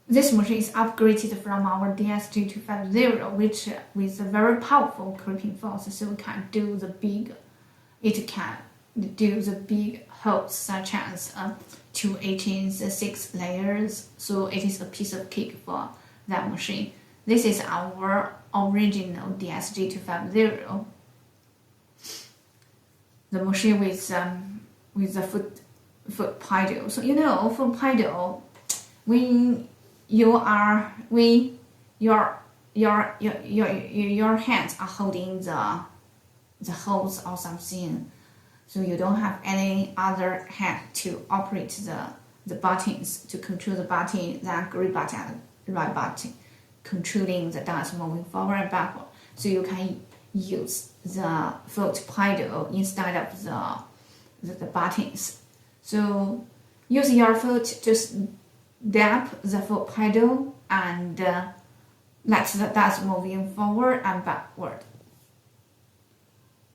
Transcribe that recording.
This machine is upgraded from our DSG250, which with a very powerful crimping force, so it can do the big holes such as 2 inches, 6 layers. So it is a piece of cake for that machine. This is our original DSG250. The machine with the foot pedal. So foot pedal, when your hands are holding the hose or something, so you don't have any other hand to operate the buttons, to control the button, that green button and right button, controlling the dust moving forward and backward. So you can use the foot pedal instead of the buttons. So use your foot to stamp the foot pedal and let the dust moving forward and backward.